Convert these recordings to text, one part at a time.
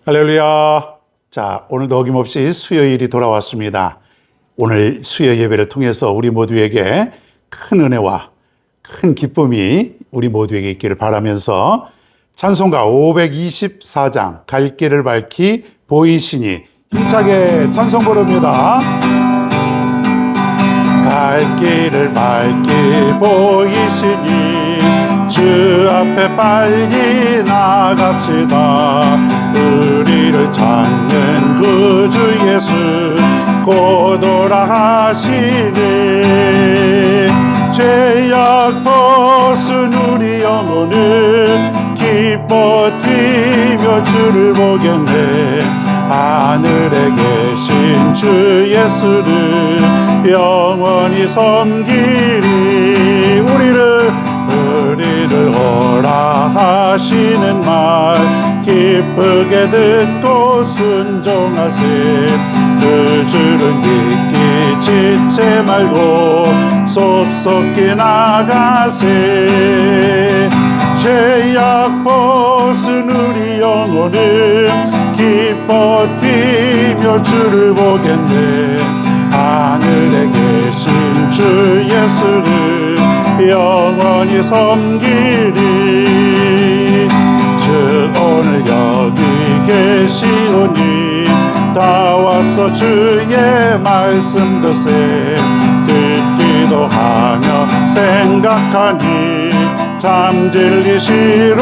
할렐루야. 자, 오늘도 어김없이 수요일이 돌아왔습니다. 오늘 수요 예배를 통해서 우리 모두에게 큰 은혜와 큰 기쁨이 우리 모두에게 있기를 바라면서 찬송가 524장 갈 길을 밝히 보이시니 힘차게 찬송 부릅니다. 갈 길을 밝히 보이시니 주 앞에 빨리 나갑시다. 우리를 찾는 구주 예수 곧 오라 하시니 죄악 벗은 우리 영혼은 기뻐 뛰며 주를 보겠네. 하늘에 계신 주 예수를 영원히 섬기리. 우리를 오라 하시는 말 기쁘게 듣고 순종하세. 그 주를 믿기 지체 말고 속속히 나가세. 죄악 벗은 우리 영혼은 기뻐 뛰며 주를 보겠네. 하늘에 계신 주 예수를 영원히 섬기리. 주 오늘 여기 계시오니 다 와서 주의 말씀 듣세. 듣기도 하며 생각하니 참 진리시로다네.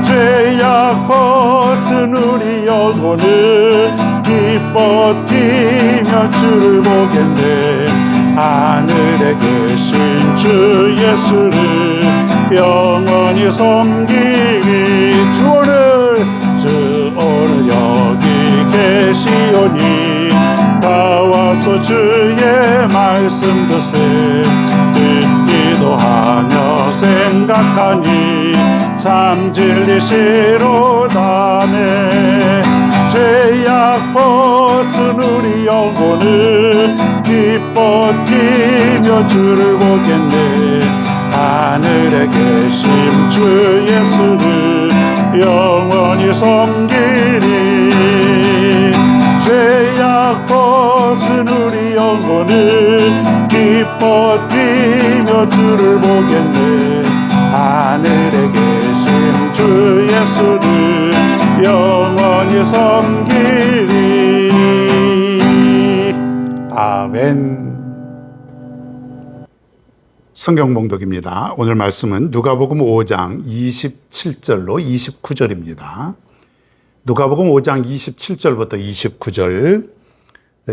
죄악 벗은 우리 영혼은 기뻐 뛰며 주를 보겠네. 하늘에 계신 주 예수를 영원히 섬기리. 주 오늘 여기 계시오니 다 와서 주의 말씀 듣세. 듣기도 하며 생각하니 참 진리시로다네. 죄악 벗은 우리 영혼은 기뻐 뛰며 주를 보겠네. 하늘에 계신 주 예수를 영원히 섬기리. 죄악 벗은 우리 영혼은 기뻐 뛰며 주를 보겠네. 하늘에 계신 주 예수를 영원히 섬기리. 아멘. 성경 봉독입니다. 오늘 말씀은 누가복음 5장 27절로 29절입니다. 누가복음 5장 27절부터 29절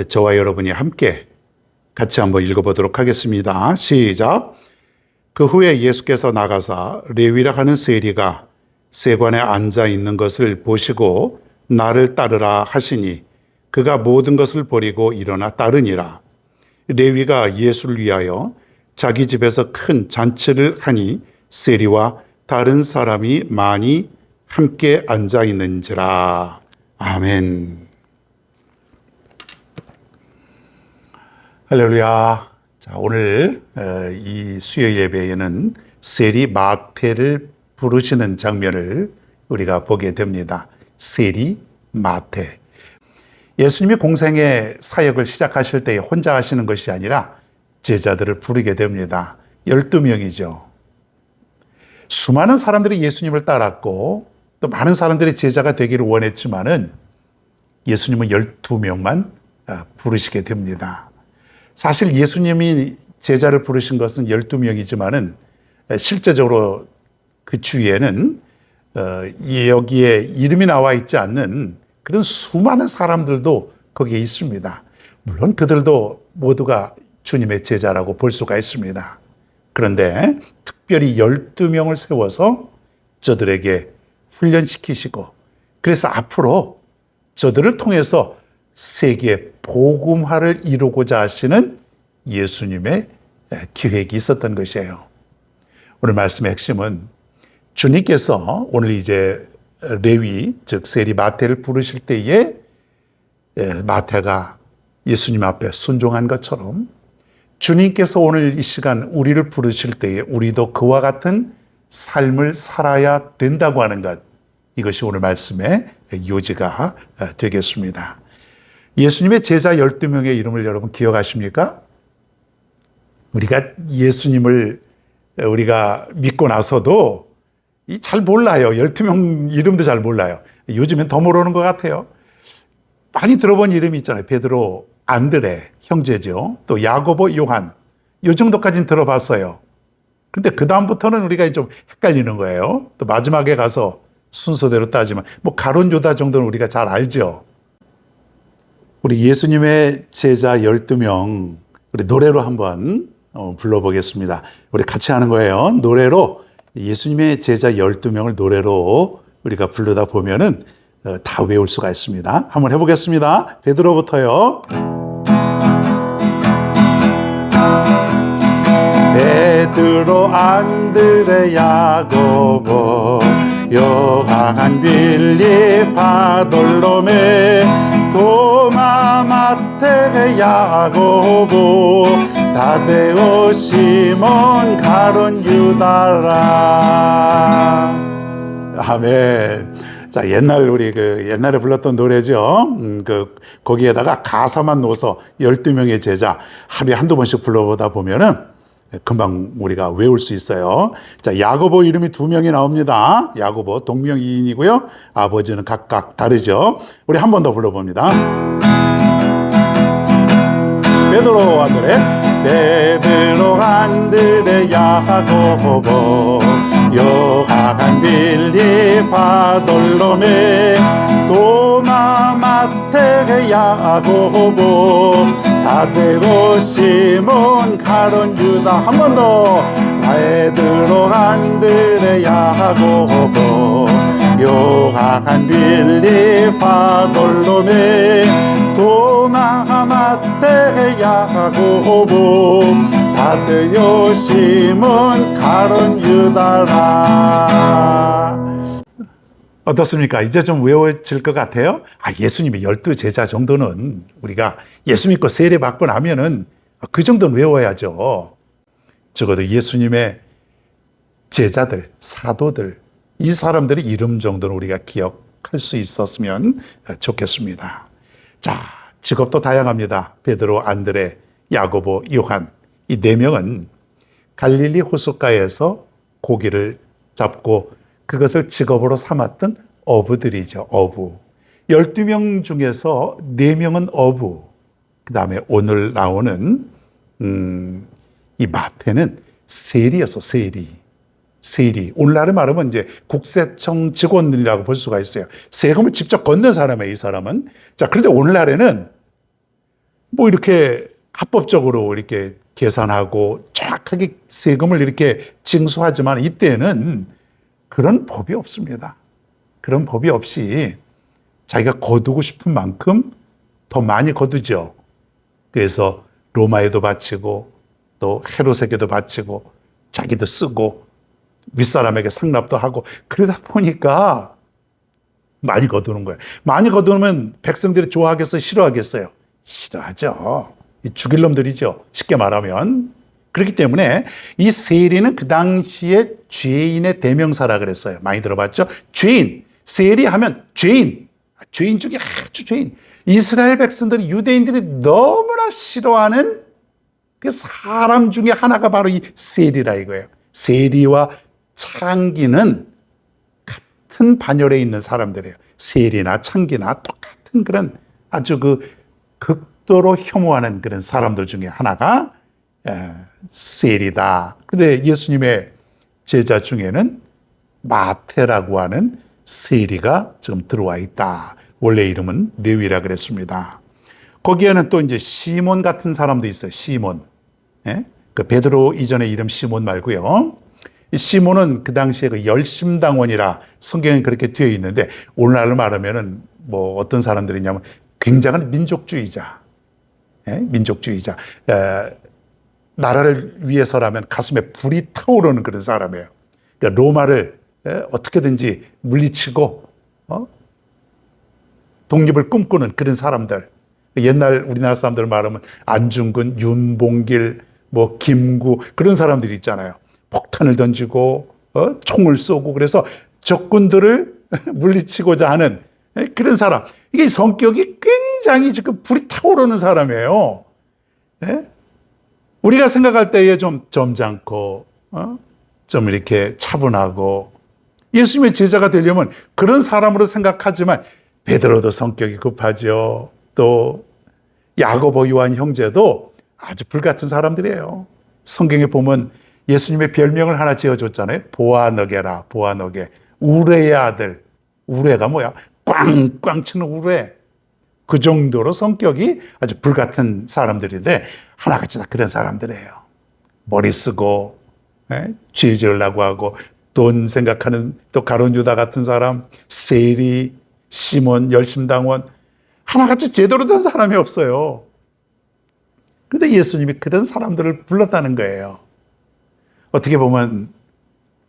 저와 여러분이 함께 같이 한번 읽어보도록 하겠습니다. 시작. 그 후에 예수께서 나가사 레위라 하는 세리가 세관에 앉아 있는 것을 보시고 나를 따르라 하시니 그가 모든 것을 버리고 일어나 따르니라. 레위가 예수를 위하여 자기 집에서 큰 잔치를 하니 세리와 다른 사람이 많이 함께 앉아 있는지라. 아멘. 할렐루야. 자, 오늘 이 수요 예배에는 세리 마태를 부르시는 장면을 우리가 보게 됩니다. 세리 마태. 예수님이 공생의 사역을 시작하실 때 혼자 하시는 것이 아니라 제자들을 부르게 됩니다. 12명이죠. 수많은 사람들이 예수님을 따랐고 또 많은 사람들이 제자가 되기를 원했지만은 예수님은 12명만 부르시게 됩니다. 사실 예수님이 제자를 부르신 것은 12명이지만은 실제적으로 그 주위에는 여기에 이름이 나와 있지 않는 그런 수많은 사람들도 거기에 있습니다. 물론 그들도 모두가 주님의 제자라고 볼 수가 있습니다. 그런데 특별히 12명을 세워서 저들에게 훈련시키시고 그래서 앞으로 저들을 통해서 세계 복음화를 이루고자 하시는 예수님의 기획이 있었던 것이에요. 오늘 말씀의 핵심은 주님께서 오늘 이제 레위 즉 세리 마태를 부르실 때에 마태가 예수님 앞에 순종한 것처럼 주님께서 오늘 이 시간 우리를 부르실 때에 우리도 그와 같은 삶을 살아야 된다고 하는 것, 이것이 오늘 말씀의 요지가 되겠습니다. 예수님의 제자 12명의 이름을 여러분 기억하십니까? 우리가 예수님을 우리가 믿고 나서도 잘 몰라요. 12명 이름도 잘 몰라요. 요즘엔 더 모르는 것 같아요. 많이 들어본 이름이 있잖아요. 베드로, 안드레, 형제죠. 또 야고보, 요한. 요 정도까지는 들어봤어요. 근데 그 다음부터는 우리가 좀 헷갈리는 거예요. 또 마지막에 가서 순서대로 따지면 뭐 가론, 유다 정도는 우리가 잘 알죠. 우리 예수님의 제자 12명 우리 노래로 한번 불러보겠습니다. 우리 같이 하는 거예요. 노래로 예수님의 제자 12명을 노래로 우리가 부르다 보면은 다 외울 수가 있습니다. 한번 해보겠습니다. 베드로부터요. 베드로, 안드레, 야고보, 요한, 빌립, 바돌로메, 도마, 마태, 야고보, 다데오, 시몬, 가론, 유다라. 아멘. 자, 옛날에 불렀던 노래죠. 거기에다가 가사만 넣어서 12명의 제자 하루에 한두 번씩 불러보다 보면은 금방 우리가 외울 수 있어요. 자, 야고보 이름이 2명이 나옵니다. 야고보 동명이인이고요. 아버지는 각각 다르죠. 우리 한 번 더 불러봅니다. 베드로, 안드레, 베드로, 안드레, 야고보, 요한, 빌립, 바돌로메, 도마, 마태, 야고보, 다데오, 시몬, 가론, 유다. 한 번 더. 베드로, 안드레, 야고보, 요한, 빌립, 바돌로메, 도마, 마태, 야고보, 다데오, 시몬, 가론, 유다라. 어떻습니까? 이제 좀 외워질 것 같아요? 예수님의 12제자 정도는 우리가 예수 믿고 세례 받고 나면은 그 정도는 외워야죠. 적어도 예수님의 제자들, 사도들, 이 사람들의 이름 정도는 우리가 기억할 수 있었으면 좋겠습니다. 자, 직업도 다양합니다. 베드로, 안드레, 야고보, 요한. 이 4명은 갈릴리 호숫가에서 고기를 잡고 그것을 직업으로 삼았던 어부들이죠. 어부. 12명 중에서 4명은 어부. 그 다음에 오늘 나오는 이 마태는 세리였어. 세리. 오늘날에 말하면 이제 국세청 직원들이라고 볼 수가 있어요. 세금을 직접 걷는 사람이에요, 이 사람은. 자, 그런데 오늘날에는 뭐 이렇게 합법적으로 이렇게 계산하고 정확하게 세금을 이렇게 징수하지만 이때는 그런 법이 없습니다. 그런 법이 없이 자기가 거두고 싶은 만큼 더 많이 거두죠. 그래서 로마에도 바치고 또 헤롯에게도 바치고 자기도 쓰고 윗사람에게 상납도 하고 그러다 보니까 많이 거두는 거예요. 많이 거두면 백성들이 좋아하겠어요? 싫어하겠어요? 싫어하죠. 죽일 놈들이죠. 쉽게 말하면. 그렇기 때문에 이 세리는 그 당시에 죄인의 대명사라 그랬어요. 많이 들어봤죠? 죄인. 세리하면 죄인. 죄인 중에 아주 죄인. 이스라엘 백성들이 유대인들이 너무나 싫어하는 그 사람 중에 하나가 바로 이 세리라 이거예요. 세리와 창기는 같은 반열에 있는 사람들이에요. 세리나 창기나 똑같은 그런 아주 그 극도로 혐오하는 그런 사람들 중에 하나가 세리다. 근데 예수님의 제자 중에는 마태라고 하는 세리가 지금 들어와 있다. 원래 이름은 레위라 그랬습니다. 거기에는 또 이제 시몬 같은 사람도 있어요. 시몬. 그 베드로 이전의 이름 시몬 말고요. 이 시몬은 그 당시에 그 열심당원이라 성경에 그렇게 되어 있는데 오늘날로 말하면은 뭐 어떤 사람들이냐면 굉장한 민족주의자. 민족주의자. 나라를 위해서라면 가슴에 불이 타오르는 그런 사람이에요. 그러니까 로마를 어떻게든지 물리치고 독립을 꿈꾸는 그런 사람들. 옛날 우리나라 사람들 말하면 안중근, 윤봉길, 뭐 김구 그런 사람들이 있잖아요. 폭탄을 던지고 총을 쏘고 그래서 적군들을 물리치고자 하는 그런 사람. 이게 성격이 굉장히 지금 불이 타오르는 사람이에요. 우리가 생각할 때에 좀 점잖고, 좀 이렇게 차분하고, 예수님의 제자가 되려면 그런 사람으로 생각하지만 베드로도 성격이 급하죠. 또 야고보, 요한 형제도 아주 불같은 사람들이에요. 성경에 보면 예수님의 별명을 하나 지어줬잖아요. 보아너게라, 보아너게. 우레의 아들. 우레가 뭐야? 꽝꽝 치는 우레. 그 정도로 성격이 아주 불같은 사람들인데 하나같이 다 그런 사람들이에요. 머리 쓰고 죄 지으려고 하고 돈 생각하는 또 가룟 유다 같은 사람, 세리, 시몬, 열심당원 하나같이 제대로 된 사람이 없어요. 그런데 예수님이 그런 사람들을 불렀다는 거예요. 어떻게 보면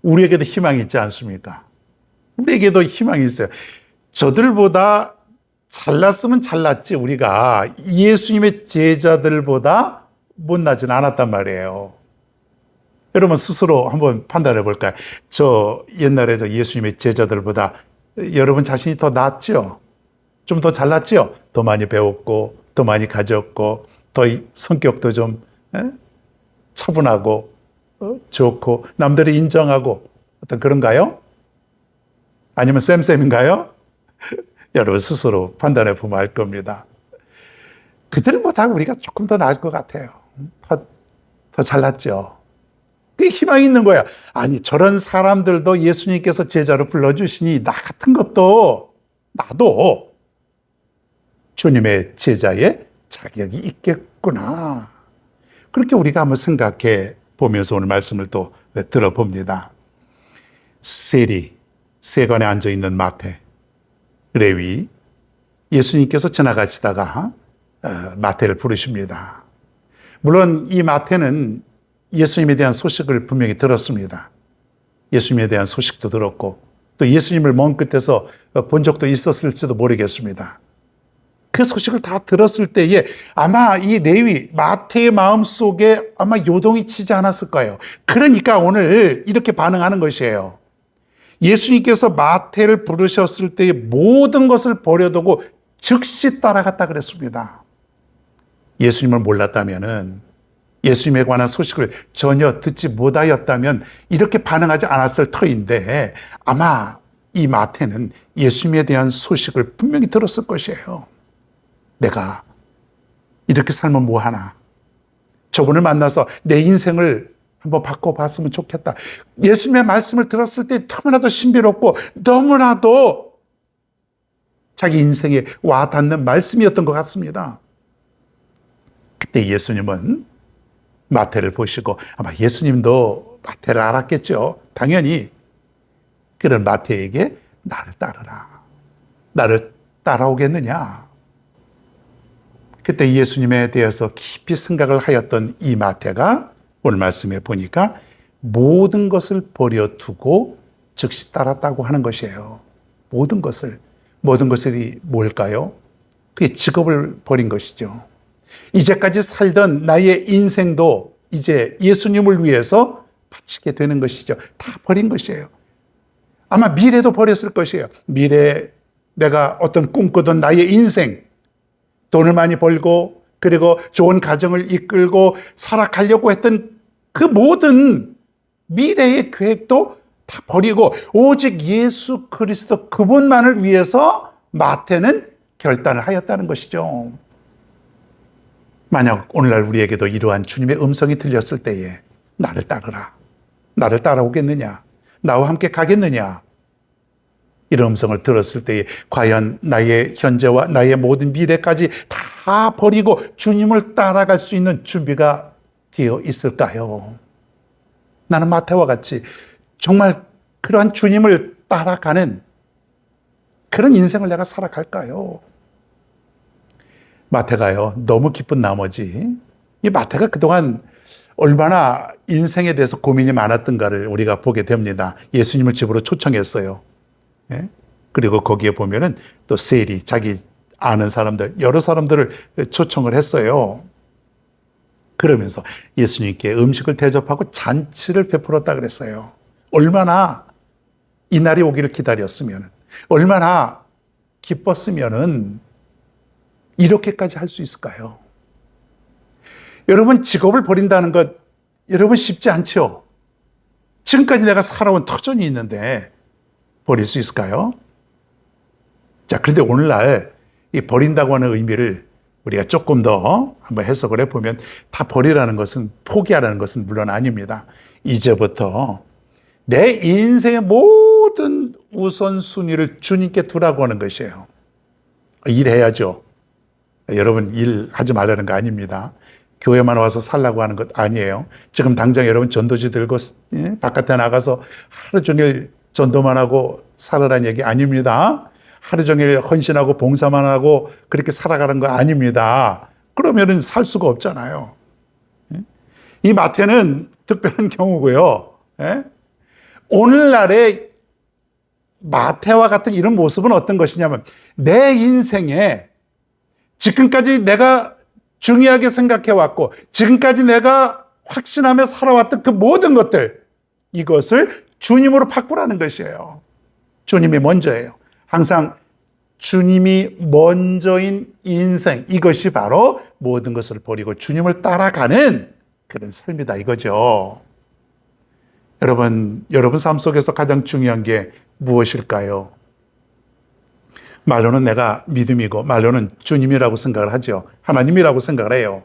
우리에게도 희망이 있지 않습니까? 우리에게도 희망이 있어요. 저들보다 잘났으면 잘났지 우리가 예수님의 제자들보다 못나진 않았단 말이에요. 여러분 스스로 한번 판단해 볼까요? 저 옛날에도 예수님의 제자들보다 여러분 자신이 더 낫죠? 좀 더 잘났죠? 더 많이 배웠고 더 많이 가졌고 더 성격도 좀 차분하고 좋고 남들이 인정하고 어떤 그런가요? 아니면 쌤쌤인가요? 여러분 스스로 판단해 보면 알 겁니다. 그들보다 우리가 조금 더 나을 것 같아요. 더 잘났죠. 그게 희망이 있는 거야. 아니 저런 사람들도 예수님께서 제자로 불러주시니 나 같은 것도 나도 주님의 제자의 자격이 있겠구나. 그렇게 우리가 한번 생각해 보면서 오늘 말씀을 또 들어봅니다. 세관에 앉아있는 마태, 레위, 예수님께서 지나가시다가 마태를 부르십니다. 물론 이 마태는 예수님에 대한 소식을 분명히 들었습니다. 예수님에 대한 소식도 들었고 또 예수님을 먼 끝에서 본 적도 있었을지도 모르겠습니다. 그 소식을 다 들었을 때에 아마 이 레위, 마태의 마음속에 아마 요동이 치지 않았을까요? 그러니까 오늘 이렇게 반응하는 것이에요. 예수님께서 마태를 부르셨을 때의 모든 것을 버려두고 즉시 따라갔다 그랬습니다. 예수님을 몰랐다면은, 예수님에 관한 소식을 전혀 듣지 못하였다면 이렇게 반응하지 않았을 터인데 아마 이 마태는 예수님에 대한 소식을 분명히 들었을 것이에요. 내가 이렇게 살면 뭐하나? 저분을 만나서 내 인생을 한번 바꿔봤으면 좋겠다. 예수님의 말씀을 들었을 때 너무나도 신비롭고 너무나도 자기 인생에 와닿는 말씀이었던 것 같습니다. 그때 예수님은 마태를 보시고 아마 예수님도 마태를 알았겠죠. 당연히 그런 마태에게 나를 따르라. 나를 따라오겠느냐. 그때 예수님에 대해서 깊이 생각을 하였던 이 마태가 오늘 말씀에 보니까 모든 것을 버려두고 즉시 따랐다고 하는 것이에요. 모든 것이 뭘까요? 그게 직업을 버린 것이죠. 이제까지 살던 나의 인생도 이제 예수님을 위해서 바치게 되는 것이죠. 다 버린 것이에요. 아마 미래도 버렸을 것이에요. 미래에 내가 어떤 꿈꾸던 나의 인생, 돈을 많이 벌고 그리고 좋은 가정을 이끌고 살아가려고 했던 그 모든 미래의 계획도 다 버리고 오직 예수 그리스도 그분만을 위해서 마태는 결단을 하였다는 것이죠. 만약 오늘날 우리에게도 이러한 주님의 음성이 들렸을 때에 나를 따르라. 나를 따라오겠느냐? 나와 함께 가겠느냐? 이런 음성을 들었을 때에 과연 나의 현재와 나의 모든 미래까지 다 버리고 주님을 따라갈 수 있는 준비가 되어 있을까요? 나는 마태와 같이 정말 그러한 주님을 따라가는 그런 인생을 내가 살아갈까요? 마태가요, 너무 기쁜 나머지 이 마태가 그동안 얼마나 인생에 대해서 고민이 많았던가를 우리가 보게 됩니다. 예수님을 집으로 초청했어요. 그리고 거기에 보면은 또 세리, 자기 아는 사람들, 여러 사람들을 초청을 했어요. 그러면서 예수님께 음식을 대접하고 잔치를 베풀었다 그랬어요. 얼마나 이 날이 오기를 기다렸으면. 얼마나 기뻤으면은 이렇게까지 할 수 있을까요? 여러분, 직업을 버린다는 것 여러분 쉽지 않죠? 지금까지 내가 살아온 터전이 있는데 버릴 수 있을까요? 자, 그런데 오늘날 이 버린다고 하는 의미를 우리가 조금 더 한번 해석을 해보면, 다 버리라는 것은, 포기하라는 것은 물론 아닙니다. 이제부터 내 인생의 모든 우선순위를 주님께 두라고 하는 것이에요. 일해야죠. 여러분, 일하지 말라는 거 아닙니다. 교회만 와서 살라고 하는 것 아니에요. 지금 당장 여러분 전도지 들고 바깥에 나가서 하루 종일 전도만 하고 살아라는 얘기 아닙니다. 하루 종일 헌신하고 봉사만 하고 그렇게 살아가는 거 아닙니다. 그러면은 살 수가 없잖아요. 이 마태는 특별한 경우고요. 오늘날의 마태와 같은 이런 모습은 어떤 것이냐면, 내 인생에 지금까지 내가 중요하게 생각해왔고 지금까지 내가 확신하며 살아왔던 그 모든 것들, 이것을 주님으로 바꾸라는 것이에요. 주님이 먼저예요. 항상 주님이 먼저인 인생, 이것이 바로 모든 것을 버리고 주님을 따라가는 그런 삶이다 이거죠. 여러분 삶 속에서 가장 중요한 게 무엇일까요? 말로는 내가 믿음이고 말로는 주님이라고 생각을 하죠. 하나님이라고 생각을 해요.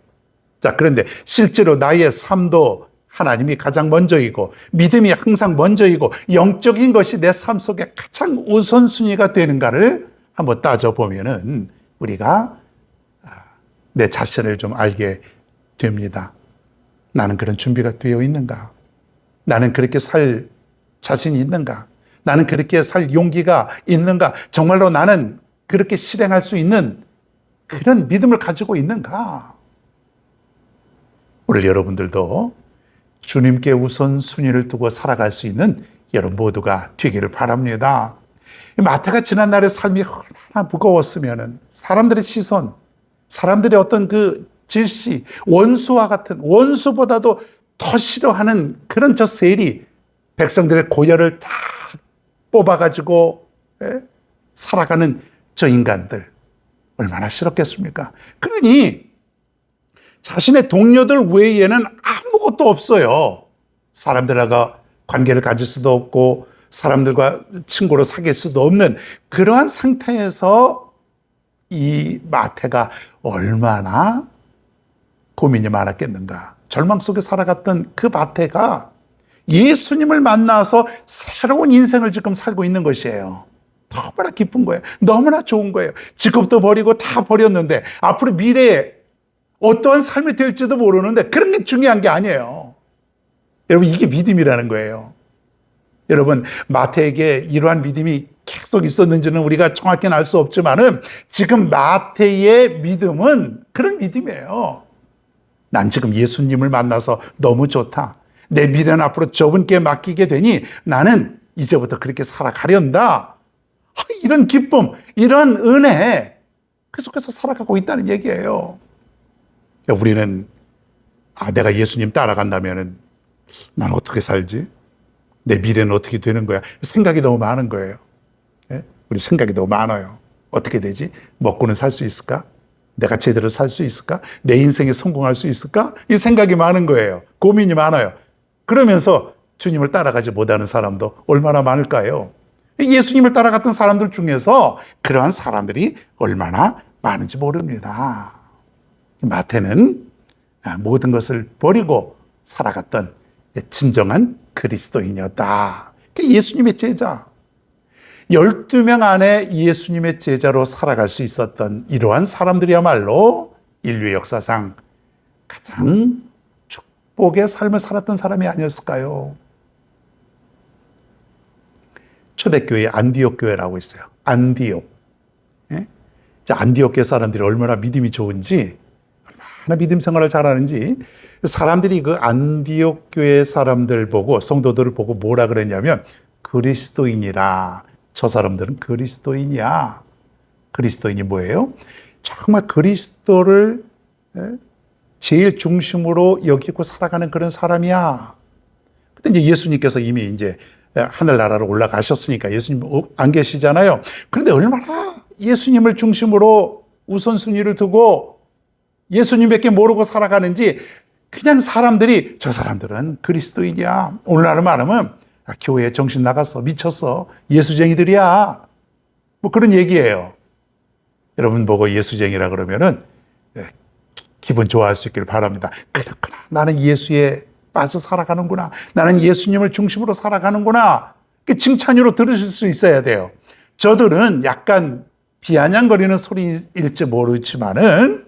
자, 그런데 실제로 나의 삶도 하나님이 가장 먼저이고 믿음이 항상 먼저이고 영적인 것이 내 삶 속에 가장 우선순위가 되는가를 한번 따져보면은 우리가 내 자신을 좀 알게 됩니다. 나는 그런 준비가 되어 있는가? 나는 그렇게 살 자신이 있는가? 나는 그렇게 살 용기가 있는가? 정말로 나는 그렇게 실행할 수 있는 그런 믿음을 가지고 있는가? 오늘 여러분들도 주님께 우선순위를 두고 살아갈 수 있는 여러분 모두가 되기를 바랍니다. 마태가 지난날의 삶이 얼마나 무거웠으면 사람들의 시선, 사람들의 어떤 그 질시, 원수와 같은, 원수보다도 더 싫어하는 그런 저 세리, 백성들의 고열을 다 뽑아가지고 살아가는 저 인간들 얼마나 싫었겠습니까? 그러니 자신의 동료들 외에는 아무것도 없어요. 사람들과 관계를 가질 수도 없고 사람들과 친구로 사귈 수도 없는 그러한 상태에서 이 마태가 얼마나 고민이 많았겠는가. 절망 속에 살아갔던 그 마태가 예수님을 만나서 새로운 인생을 지금 살고 있는 것이에요. 너무나 기쁜 거예요. 너무나 좋은 거예요. 직업도 버리고 다 버렸는데 앞으로 미래에 어떠한 삶이 될지도 모르는데 그런 게 중요한 게 아니에요. 여러분, 이게 믿음이라는 거예요. 여러분, 마태에게 이러한 믿음이 계속 있었는지는 우리가 정확히는 알 수 없지만은 지금 마태의 믿음은 그런 믿음이에요. 난 지금 예수님을 만나서 너무 좋다. 내 미래는 앞으로 저분께 맡기게 되니 나는 이제부터 그렇게 살아가련다. 이런 기쁨, 이런 은혜 그 속에서 살아가고 있다는 얘기예요. 우리는 내가 예수님 따라간다면은 난 어떻게 살지? 내 미래는 어떻게 되는 거야? 생각이 너무 많은 거예요. 우리 생각이 너무 많아요. 어떻게 되지? 먹고는 살 수 있을까? 내가 제대로 살 수 있을까? 내 인생에 성공할 수 있을까? 이 생각이 많은 거예요. 고민이 많아요. 그러면서 주님을 따라가지 못하는 사람도 얼마나 많을까요? 예수님을 따라갔던 사람들 중에서 그러한 사람들이 얼마나 많은지 모릅니다. 마태는 모든 것을 버리고 살아갔던 진정한 그리스도인이었다. 예수님의 제자. 12명 안에 예수님의 제자로 살아갈 수 있었던 이러한 사람들이야말로 인류 역사상 가장 축복의 삶을 살았던 사람이 아니었을까요? 초대교회 안디옥 교회라고 있어요. 안디옥. 안디옥 교회 사람들이 얼마나 믿음이 좋은지, 얼마나 믿음 생활을 잘하는지 사람들이 그 안디옥 교회 사람들 보고, 성도들을 보고 뭐라 그랬냐면 그리스도인이라. 저 사람들은 그리스도인이야. 그리스도인이 뭐예요? 정말 그리스도를 제일 중심으로 여기고 살아가는 그런 사람이야. 근데 이제 예수님께서 이미 이제 하늘나라로 올라가셨으니까 예수님 안 계시잖아요. 그런데 얼마나 예수님을 중심으로 우선순위를 두고 예수님밖에 모르고 살아가는지 그냥 사람들이 저 사람들은 그리스도인이야. 오늘날 말하면 교회에 정신 나갔어. 미쳤어. 예수쟁이들이야. 뭐 그런 얘기예요. 여러분 보고 예수쟁이라 그러면은 기분 좋아할 수 있기를 바랍니다. 그렇구나. 나는 예수에 빠져 살아가는구나. 나는 예수님을 중심으로 살아가는구나. 그 칭찬으로 들으실 수 있어야 돼요. 저들은 약간 비아냥거리는 소리일지 모르지만은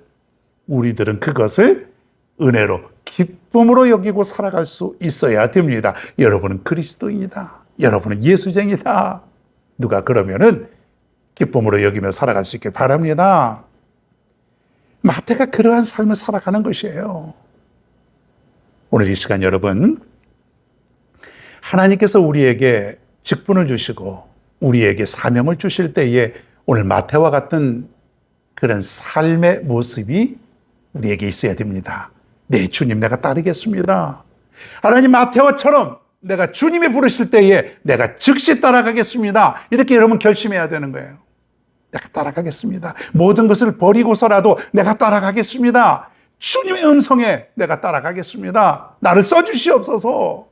우리들은 그것을 은혜로 기쁨으로 여기고 살아갈 수 있어야 됩니다. 여러분은 그리스도인이다. 여러분은 예수쟁이다. 누가 그러면은 기쁨으로 여기며 살아갈 수 있길 바랍니다. 마태가 그러한 삶을 살아가는 것이에요. 오늘 이 시간 여러분, 하나님께서 우리에게 직분을 주시고 우리에게 사명을 주실 때에 오늘 마태와 같은 그런 삶의 모습이 우리에게 있어야 됩니다. 네, 주님 내가 따르겠습니다. 하나님 마태와처럼 내가 주님이 부르실 때에 내가 즉시 따라가겠습니다. 이렇게 여러분 결심해야 되는 거예요. 내가 따라가겠습니다. 모든 것을 버리고서라도 내가 따라가겠습니다. 주님의 음성에 내가 따라가겠습니다. 나를 써주시옵소서.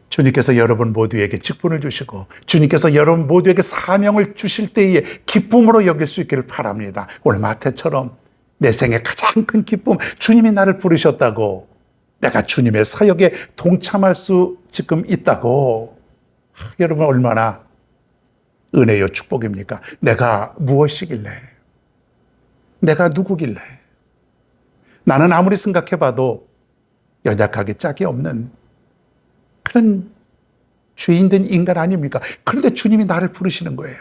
주님께서 여러분 모두에게 직분을 주시고 주님께서 여러분 모두에게 사명을 주실 때에 기쁨으로 여길 수 있기를 바랍니다. 오늘 마태처럼 내 생의 가장 큰 기쁨, 주님이 나를 부르셨다고, 내가 주님의 사역에 동참할 수 지금 있다고. 여러분 얼마나 은혜요 축복입니까? 내가 무엇이길래, 내가 누구길래, 나는 아무리 생각해봐도 연약하게 짝이 없는 그런 죄인된 인간 아닙니까? 그런데 주님이 나를 부르시는 거예요.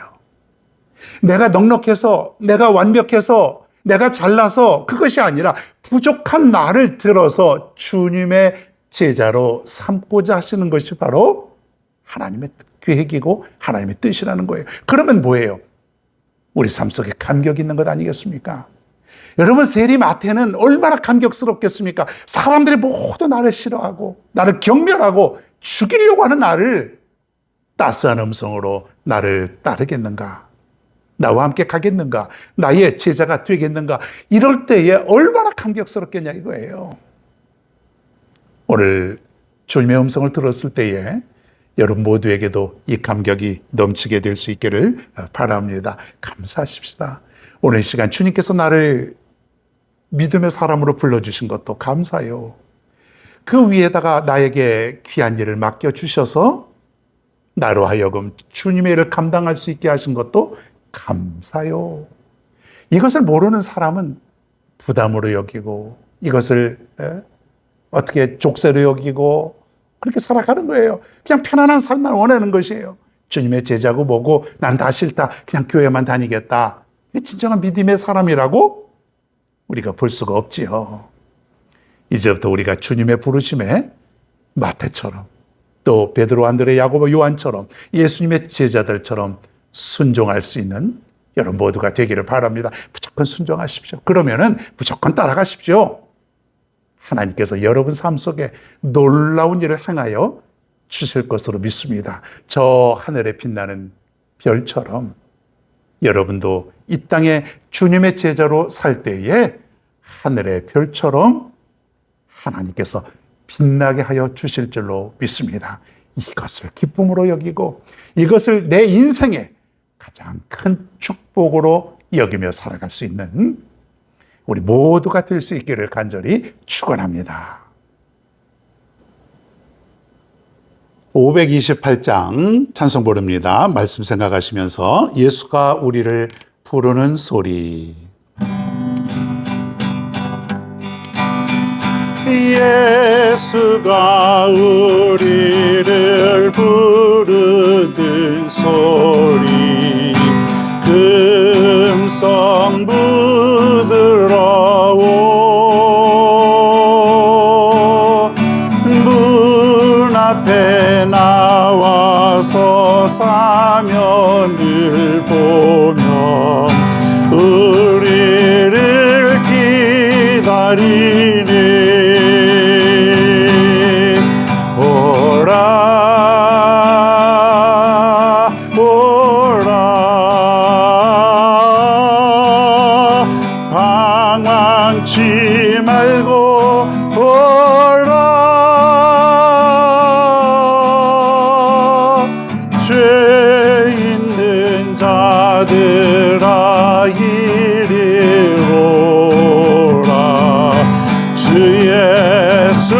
내가 넉넉해서, 내가 완벽해서, 내가 잘나서 그것이 아니라 부족한 나를 들어서 주님의 제자로 삼고자 하시는 것이 바로 하나님의 계획이고 하나님의 뜻이라는 거예요. 그러면 뭐예요? 우리 삶 속에 감격이 있는 것 아니겠습니까? 여러분 세리 마태는 얼마나 감격스럽겠습니까? 사람들이 모두 나를 싫어하고 나를 경멸하고 죽이려고 하는 나를 따스한 음성으로 나를 따르겠는가? 나와 함께 가겠는가? 나의 제자가 되겠는가? 이럴 때에 얼마나 감격스럽겠냐 이거예요. 오늘 주님의 음성을 들었을 때에 여러분 모두에게도 이 감격이 넘치게 될 수 있기를 바랍니다. 감사하십시다. 오늘 이 시간 주님께서 나를 믿음의 사람으로 불러주신 것도 감사해요. 그 위에다가 나에게 귀한 일을 맡겨주셔서 나로 하여금 주님의 일을 감당할 수 있게 하신 것도 감사요. 이것을 모르는 사람은 부담으로 여기고 이것을 어떻게 족쇄로 여기고 그렇게 살아가는 거예요. 그냥 편안한 삶만 원하는 것이에요. 주님의 제자고 뭐고 난 다 싫다. 그냥 교회만 다니겠다. 진정한 믿음의 사람이라고 우리가 볼 수가 없지요. 이제부터 우리가 주님의 부르심에 마태처럼 또 베드로, 안드레, 야고보, 요한처럼 예수님의 제자들처럼 순종할 수 있는 여러분 모두가 되기를 바랍니다. 무조건 순종하십시오. 그러면은 무조건 따라가십시오. 하나님께서 여러분 삶 속에 놀라운 일을 행하여 주실 것으로 믿습니다. 저 하늘에 빛나는 별처럼 여러분도 이 땅에 주님의 제자로 살 때에 하늘의 별처럼 하나님께서 빛나게 하여 주실 줄로 믿습니다. 이것을 기쁨으로 여기고 이것을 내 인생의 가장 큰 축복으로 여기며 살아갈 수 있는 우리 모두가 될 수 있기를 간절히 축원합니다. 528장 찬송 부릅니다. 말씀 생각하시면서 예수가 우리를 부르는 소리. 예수가 우리를 부르는 소리 금성 부드러워 문 앞에 나와서 사면을 보며 우리를 기다리네. 오라 오라 방황치 말고 오라 죄 있는 자들아 이리 오라 주 예수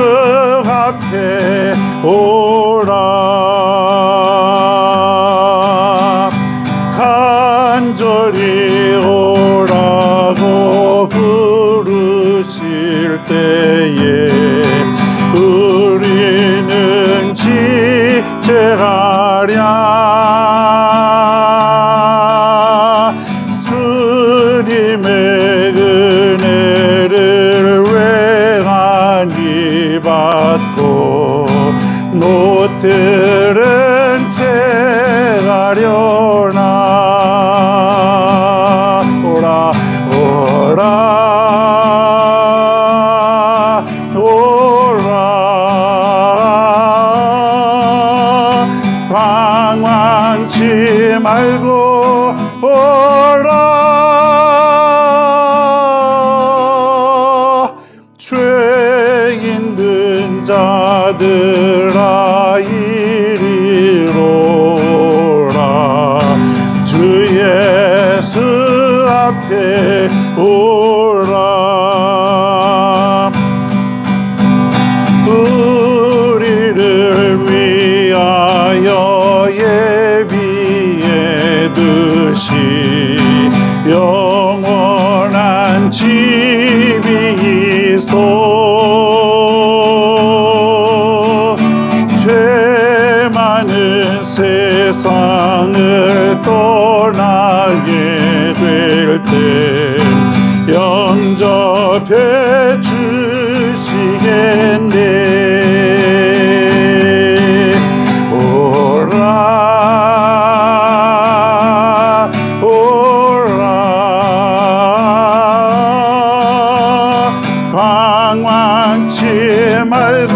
앞에 오라 간절히 오라고 부르실 때에 우리는 지체하랴 주님의 은혜를 외환히 받고 노들은 채가려나 오라 오라 오라 방황치 말고 오라 죄 있는 자들아 이리 오라 주 예수 앞에 오라 우리를 위하여 예비해 두시 영원한 집이 있어 죄 많은 세상을 떠나게 될 때 영접해 주시겠네 오라 오라 방황치 말고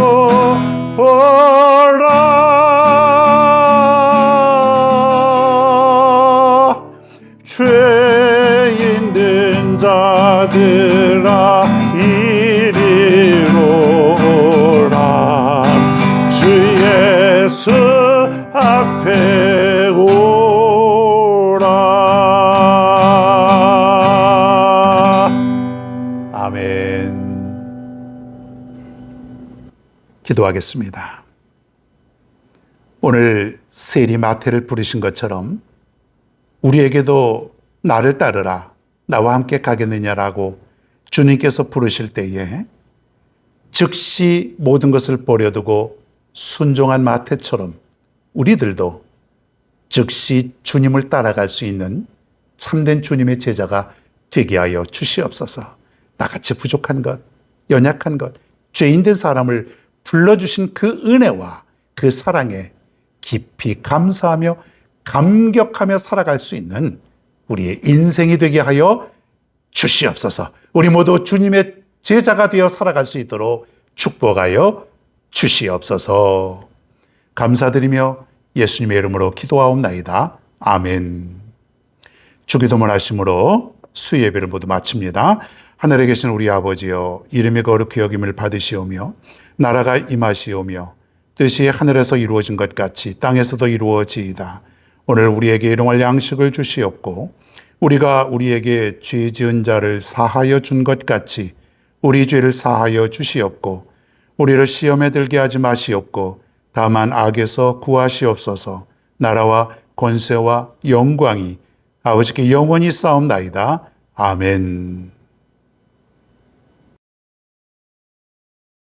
오라 죄 있는 자들아 이리 오라 주 예수 앞에 오라 아멘. 기도하겠습니다. 오늘 세리 마태를 부르신 것처럼 우리에게도 나를 따르라 나와 함께 가겠느냐라고 주님께서 부르실 때에 즉시 모든 것을 버려두고 순종한 마태처럼 우리들도 즉시 주님을 따라갈 수 있는 참된 주님의 제자가 되게 하여 주시옵소서. 나같이 부족한 것, 연약한 것, 죄인된 사람을 불러주신 그 은혜와 그 사랑에 깊이 감사하며 감격하며 살아갈 수 있는 우리의 인생이 되게 하여 주시옵소서. 우리 모두 주님의 제자가 되어 살아갈 수 있도록 축복하여 주시옵소서. 감사드리며 예수님의 이름으로 기도하옵나이다. 아멘. 주기도문 하심으로 수요 예배를 모두 마칩니다. 하늘에 계신 우리 아버지여, 이름이 거룩히 여김을 받으시오며 나라가 임하시오며 뜻이 하늘에서 이루어진 것 같이 땅에서도 이루어지이다. 오늘 우리에게 일용할 양식을 주시옵고 우리가 우리에게 죄 지은 자를 사하여 준 것 같이 우리 죄를 사하여 주시옵고 우리를 시험에 들게 하지 마시옵고 다만 악에서 구하시옵소서. 나라와 권세와 영광이 아버지께 영원히 싸움나이다. 아멘.